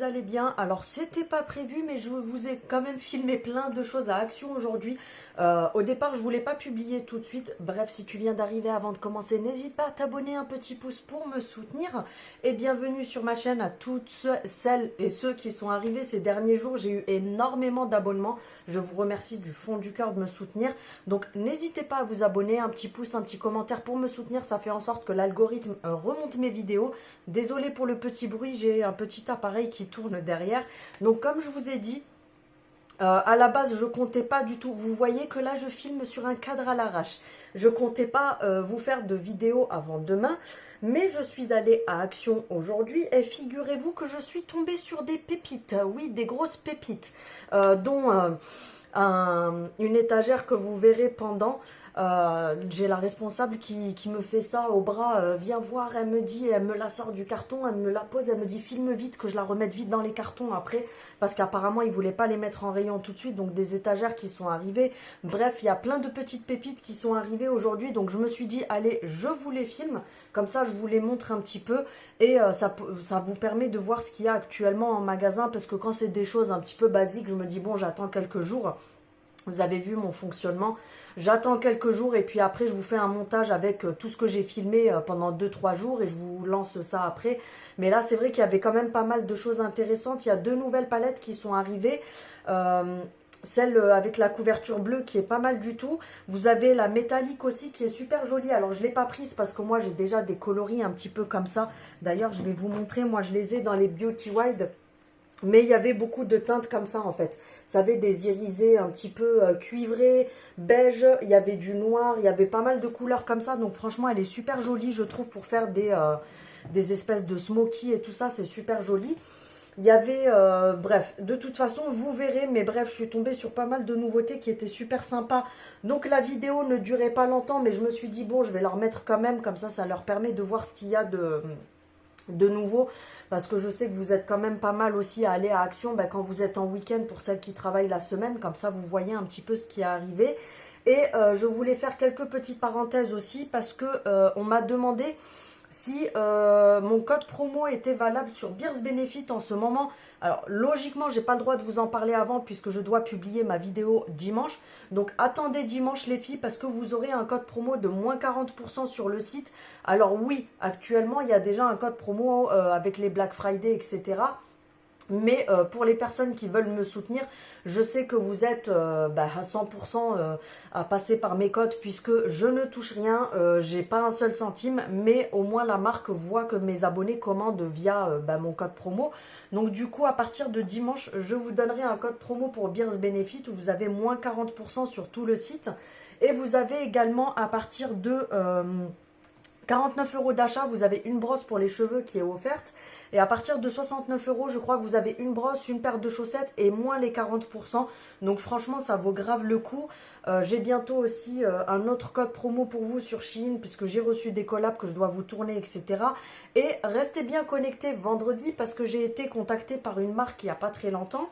allez bien. Alors c'était pas prévu mais je vous ai quand même filmé plein de choses à Action aujourd'hui. Au départ je voulais pas publier tout de suite. Bref, si tu viens d'arriver avant de commencer, n'hésite pas à t'abonner, un petit pouce pour me soutenir. Et bienvenue sur ma chaîne à toutes celles et ceux qui sont arrivés ces derniers jours. J'ai eu énormément d'abonnements. Je vous remercie du fond du cœur de me soutenir. Donc n'hésitez pas à vous abonner, un petit pouce, un petit commentaire pour me soutenir. Ça fait en sorte que l'algorithme remonte mes vidéos. Désolée pour le petit bruit, j'ai un petit appareil qui tourne derrière. Donc comme je vous ai dit, à la base je comptais pas du tout. Vous voyez que là je filme sur un cadre à l'arrache. Je comptais pas vous faire de vidéo avant demain. Mais je suis allée à Action aujourd'hui et figurez-vous que je suis tombée sur des pépites. Oui, des grosses pépites. Dont une étagère que vous verrez pendant. J'ai la responsable qui me fait ça au bras, viens voir, elle me dit, elle me la sort du carton, elle me la pose, elle me dit filme vite, que je la remette vite dans les cartons après, parce qu'apparemment ils voulaient pas les mettre en rayon tout de suite, donc des étagères qui sont arrivées. Bref, il y a plein de petites pépites qui sont arrivées aujourd'hui, donc je me suis dit allez, je vous les filme, comme ça je vous les montre un petit peu, et ça vous permet de voir ce qu'il y a actuellement en magasin, parce que quand c'est des choses un petit peu basiques, je me dis bon, j'attends quelques jours. Vous avez vu mon fonctionnement. J'attends quelques jours et puis après je vous fais un montage avec tout ce que j'ai filmé pendant 2-3 jours et je vous lance ça après. Mais là c'est vrai qu'il y avait quand même pas mal de choses intéressantes. Il y a 2 nouvelles palettes qui sont arrivées. Celle avec la couverture bleue qui est pas mal du tout. Vous avez la métallique aussi qui est super jolie. Alors je ne l'ai pas prise parce que moi j'ai déjà des coloris un petit peu comme ça. D'ailleurs je vais vous montrer. Moi je les ai dans les Beauty Wide. Mais il y avait beaucoup de teintes comme ça en fait. Vous savez, des irisés un petit peu cuivrés, beige, il y avait du noir, il y avait pas mal de couleurs comme ça. Donc franchement, elle est super jolie, je trouve, pour faire des espèces de smoky et tout ça, c'est super joli. Il y avait, bref, de toute façon, vous verrez, mais bref, je suis tombée sur pas mal de nouveautés qui étaient super sympas. Donc la vidéo ne durait pas longtemps, mais je me suis dit, bon, je vais leur mettre quand même, comme ça leur permet de voir ce qu'il y a de nouveau, parce que je sais que vous êtes quand même pas mal aussi à aller à Action quand vous êtes en week-end, pour celles qui travaillent la semaine, comme ça vous voyez un petit peu ce qui est arrivé. Et je voulais faire quelques petites parenthèses aussi, parce que on m'a demandé si mon code promo était valable sur Beers Benefit en ce moment. Alors logiquement j'ai pas le droit de vous en parler avant puisque je dois publier ma vidéo dimanche. Donc attendez dimanche les filles, parce que vous aurez un code promo de moins 40% sur le site. Alors oui, actuellement il y a déjà un code promo avec les Black Friday, etc. Mais pour les personnes qui veulent me soutenir, je sais que vous êtes à 100% à passer par mes codes, puisque je ne touche rien, j'ai pas un seul centime, mais au moins la marque voit que mes abonnés commandent via mon code promo. Donc du coup, à partir de dimanche, je vous donnerai un code promo pour Beers Benefit où vous avez moins 40% sur tout le site. Et vous avez également à partir de 49 € d'achat, vous avez une brosse pour les cheveux qui est offerte. Et à partir de 69 €, je crois que vous avez une brosse, une paire de chaussettes et moins les 40%. Donc franchement, ça vaut grave le coup. J'ai bientôt aussi un autre code promo pour vous sur Shein, puisque j'ai reçu des collabs que je dois vous tourner, etc. Et restez bien connectés vendredi, parce que j'ai été contactée par une marque il n'y a pas très longtemps.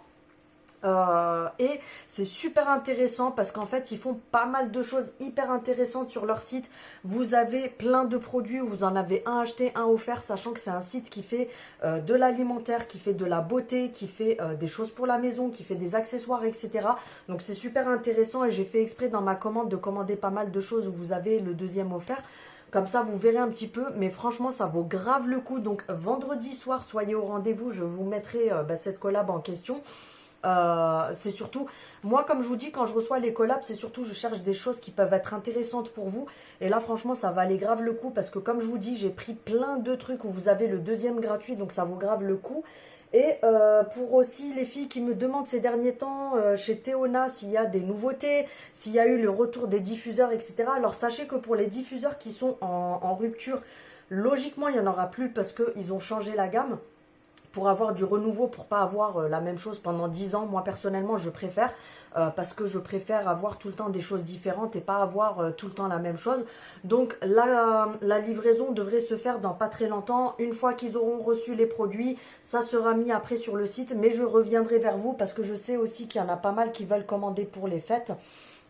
Et c'est super intéressant parce qu'en fait ils font pas mal de choses hyper intéressantes sur leur site. Vous avez plein de produits où vous en avez un acheté, un offert, sachant que c'est un site qui fait de l'alimentaire, qui fait de la beauté, qui fait des choses pour la maison, qui fait des accessoires, etc. Donc c'est super intéressant et j'ai fait exprès dans ma commande de commander pas mal de choses où vous avez le deuxième offert. Comme ça, vous verrez un petit peu, mais franchement, ça vaut grave le coup. Donc vendredi soir, soyez au rendez-vous, je vous mettrai cette collab en question. C'est surtout, moi comme je vous dis, quand je reçois les collabs, c'est surtout je cherche des choses qui peuvent être intéressantes pour vous. Et là franchement ça valait grave le coup, parce que comme je vous dis, j'ai pris plein de trucs où vous avez le deuxième gratuit, donc ça vaut grave le coup. Et pour aussi les filles qui me demandent ces derniers temps chez Théona s'il y a des nouveautés, s'il y a eu le retour des diffuseurs, etc. Alors sachez que pour les diffuseurs qui sont en rupture, logiquement il n'y en aura plus parce qu'ils ont changé la gamme. Pour avoir du renouveau, pour pas avoir la même chose pendant 10 ans. Moi personnellement je préfère, parce que je préfère avoir tout le temps des choses différentes et pas avoir tout le temps la même chose. Donc la livraison devrait se faire dans pas très longtemps. Une fois qu'ils auront reçu les produits, ça sera mis après sur le site, mais je reviendrai vers vous parce que je sais aussi qu'il y en a pas mal qui veulent commander pour les fêtes.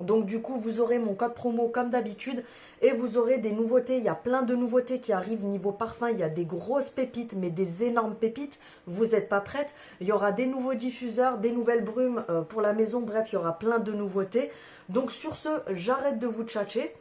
Donc du coup, vous aurez mon code promo comme d'habitude et vous aurez des nouveautés. Il y a plein de nouveautés qui arrivent niveau parfum. Il y a des grosses pépites, mais des énormes pépites. Vous n'êtes pas prêtes. Il y aura des nouveaux diffuseurs, des nouvelles brumes pour la maison. Bref, il y aura plein de nouveautés. Donc sur ce, j'arrête de vous tchatcher.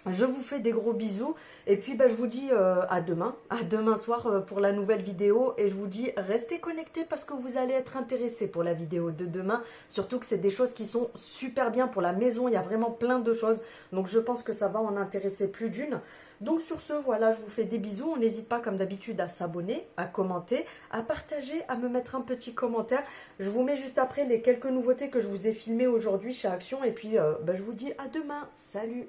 Je vous fais des gros bisous et puis je vous dis à demain soir pour la nouvelle vidéo et je vous dis restez connectés parce que vous allez être intéressés pour la vidéo de demain, surtout que c'est des choses qui sont super bien pour la maison, il y a vraiment plein de choses donc je pense que ça va en intéresser plus d'une. Donc sur ce, voilà, je vous fais des bisous, on n'hésite pas comme d'habitude à s'abonner, à commenter, à partager, à me mettre un petit commentaire. Je vous mets juste après les quelques nouveautés que je vous ai filmées aujourd'hui chez Action et puis je vous dis à demain, salut.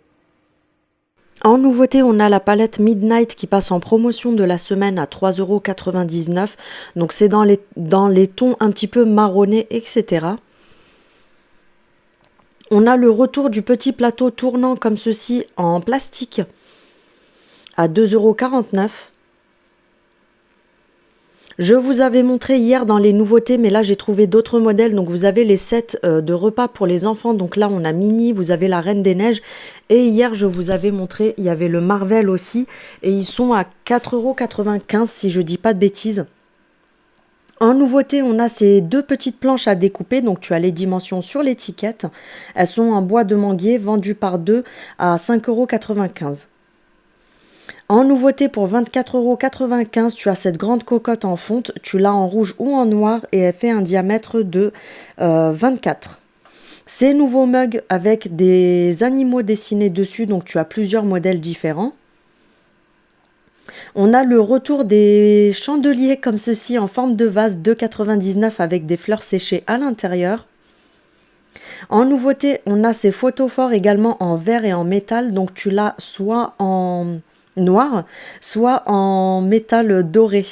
En nouveauté, on a la palette Midnight qui passe en promotion de la semaine à 3,99 €. Donc c'est dans les tons un petit peu marronnés, etc. On a le retour du petit plateau tournant comme ceci en plastique à 2,49 €. Je vous avais montré hier dans les nouveautés, mais là j'ai trouvé d'autres modèles. Donc vous avez les sets de repas pour les enfants. Donc là on a Minnie, vous avez la Reine des Neiges. Et hier je vous avais montré, il y avait le Marvel aussi. Et ils sont à 4,95 € si je dis pas de bêtises. En nouveauté, on a ces deux petites planches à découper. Donc tu as les dimensions sur l'étiquette. Elles sont en bois de manguier, vendues par deux à 5,95 €. En nouveauté pour 24,95 €, tu as cette grande cocotte en fonte. Tu l'as en rouge ou en noir et elle fait un diamètre de 24. Ces nouveaux mugs avec des animaux dessinés dessus, donc tu as plusieurs modèles différents. On a le retour des chandeliers comme ceci en forme de vase 2,99 € avec des fleurs séchées à l'intérieur. En nouveauté, on a ces photophores également en verre et en métal. Donc tu l'as soit en noir, soit en métal doré.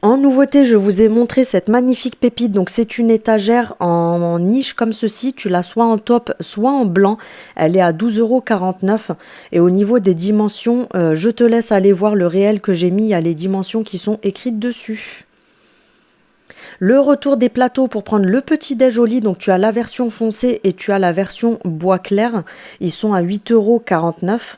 En nouveauté, je vous ai montré cette magnifique pépite. Donc c'est une étagère en niche comme ceci. Tu l'as soit en taupe, soit en blanc. Elle est à 12,49 €. Et au niveau des dimensions, je te laisse aller voir le réel que j'ai mis. Il y a les dimensions qui sont écrites dessus. Le retour des plateaux pour prendre le petit déj au lit. Donc tu as la version foncée et tu as la version bois clair. Ils sont à 8,49 €.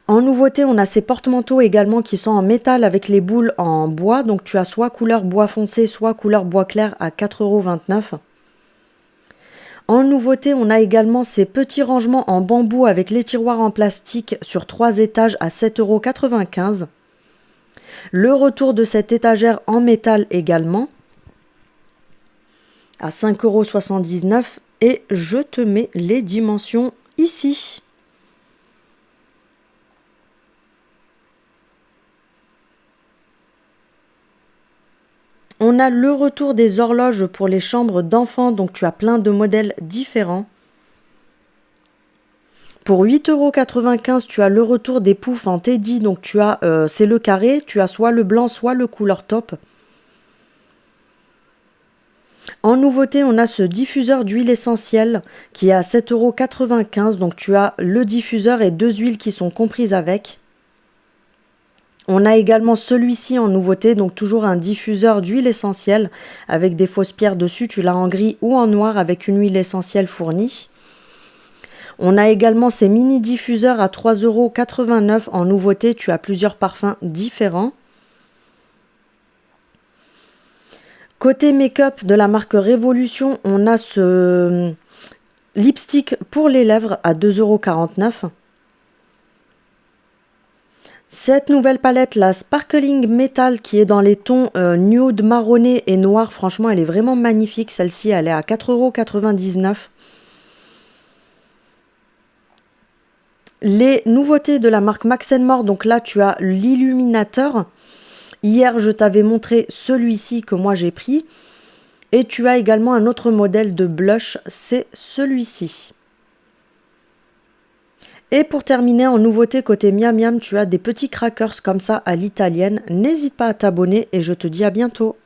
En nouveauté, on a ces porte-manteaux également qui sont en métal avec les boules en bois. Donc tu as soit couleur bois foncé, soit couleur bois clair à 4,29 €. En nouveauté, on a également ces petits rangements en bambou avec les tiroirs en plastique sur 3 étages à 7,95 €. Le retour de cette étagère en métal également à 5,79 € et je te mets les dimensions ici. On a le retour des horloges pour les chambres d'enfants, donc tu as plein de modèles différents. Pour 8,95 €, tu as le retour des poufs en teddy, donc tu as, c'est le carré, tu as soit le blanc, soit le couleur taupe. En nouveauté, on a ce diffuseur d'huile essentielle qui est à 7,95 €, donc tu as le diffuseur et 2 huiles qui sont comprises avec. On a également celui-ci en nouveauté, donc toujours un diffuseur d'huile essentielle avec des fausses pierres dessus, tu l'as en gris ou en noir avec une huile essentielle fournie. On a également ces mini diffuseurs à 3,89 € en nouveauté. Tu as plusieurs parfums différents. Côté make-up de la marque Révolution, on a ce lipstick pour les lèvres à 2,49 €. Cette nouvelle palette, la Sparkling Metal, qui est dans les tons nude, marronné et noir, franchement, elle est vraiment magnifique. Celle-ci, elle est à 4,99 €. Les nouveautés de la marque Max More, donc là tu as l'illuminateur. Hier je t'avais montré celui-ci que moi j'ai pris. Et tu as également un autre modèle de blush, c'est celui-ci. Et pour terminer en nouveauté côté Miam Miam, tu as des petits crackers comme ça à l'italienne. N'hésite pas à t'abonner et je te dis à bientôt.